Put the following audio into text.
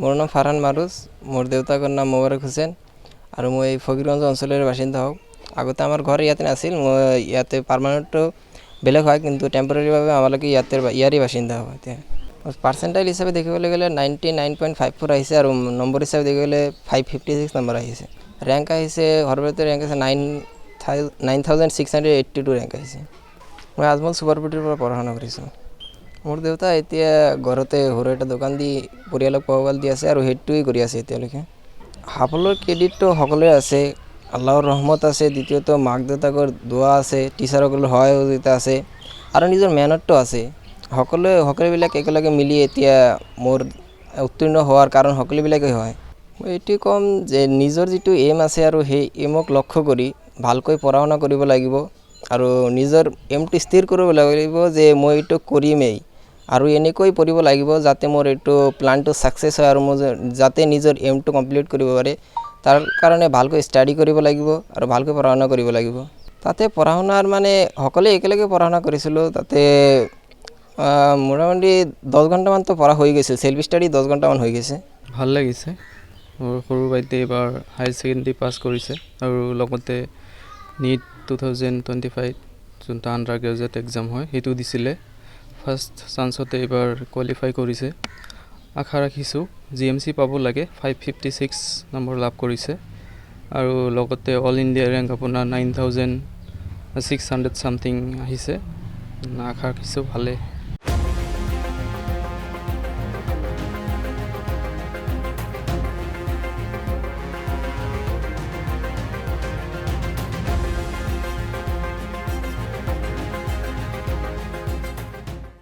মোৰ নাম ফাৰহান মাৰুজ, মোৰ দেউতাকৰ নাম মোবাৰক হুছেইন আৰু মই ফকীৰগঞ্জ অঞ্চলৰ বাসিন্দা হওঁ। আগতে আমাৰ ঘৰ ইয়াতে নাছিল, মই ইয়াতে পাৰ্মানেণ্টটো বেলেগ হয়, কিন্তু টেম্পৰাৰীভাৱে আমালোকে ইয়াৰে বাসিন্দা হওঁ এতিয়া। পাৰ্চেণ্টাইল হিচাপে দেখিবলৈ গ'লে 99.54 আহিছে আৰু নম্বৰ হিচাপে দেখিবলৈ 556 নম্বৰ আহিছে। ৰেংক আহিছে সৰ্বভাৰতীয় ৰেংক আছে 9682 ৰেংক আহিছে। মই আজমল চুপাৰপুটিৰ পৰা পঢ়া শুনা কৰিছোঁ। মোৰ দেউতা এতিয়া ঘৰতে সৰু এটা দোকান দি পৰিয়ালক পোহপাল দি আছে আৰু সেইটোৱেই কৰি আছে এতিয়ালৈকে। সাফল্যৰ ক্ৰেডিটটো সকলোৰে আছে, আল্লাহৰ ৰহমত আছে, দ্বিতীয়তে মাক দেউতাকৰ দোৱা আছে, টিচাৰসকলৰ সহায় সহযোগিতা আছে আৰু নিজৰ মেহনতটো আছে। সকলোবিলাক একেলগে মিলি এতিয়া মোৰ উত্তীৰ্ণ হোৱাৰ কাৰণ সকলোবিলাকেই হয়। মই এইটোৱে ক'ম যে নিজৰ যিটো এইম আছে আৰু সেই এইমক লক্ষ্য কৰি ভালকৈ পঢ়া শুনা কৰিব লাগিব আৰু নিজৰ এইমটো স্থিৰ কৰিব লাগিব যে মই এইটো কৰিমেই আৰু এনেকৈ পঢ়িব লাগিব যাতে মোৰ এইটো প্লানটো ছাকচেছ হয় আৰু মোৰ যাতে নিজৰ এইমটো কমপ্লিট কৰিব পাৰে। তাৰ কাৰণে ভালকৈ ষ্টাডি কৰিব লাগিব আৰু ভালকৈ পঢ়া শুনা কৰিব লাগিব। তাতে পঢ়া শুনাৰ মানে সকলোৱে একেলগে পঢ়া শুনা কৰিছিলোঁ। তাতে মোটামুটি 10 ঘণ্টামানতো পঢ়া হৈ গৈছিল, চেল্ফ ষ্টাডি 10 ঘণ্টামান হৈ গৈছে। ভাল লাগিছে। মোৰ সৰু ভাইটিয়ে এইবাৰ হায়াৰ ছেকেণ্ডেৰী পাছ কৰিছে আৰু লগতে NEET 2025 যোনটো আণ্ডাৰ গ্ৰেজুৱেট এক্সাম হয় সেইটো দিছিলে। ফাৰ্ষ্ট চান্সতে এইবাৰ কোৱালিফাই কৰিছে। আশা ৰাখিছোঁ GMC পাব লাগে, 556 নম্বৰ লাভ কৰিছে আৰু লগতে অল ইণ্ডিয়া ৰেংক আপোনাৰ 9600 চামথিং আহিছে। আশা ৰাখিছোঁ ভালে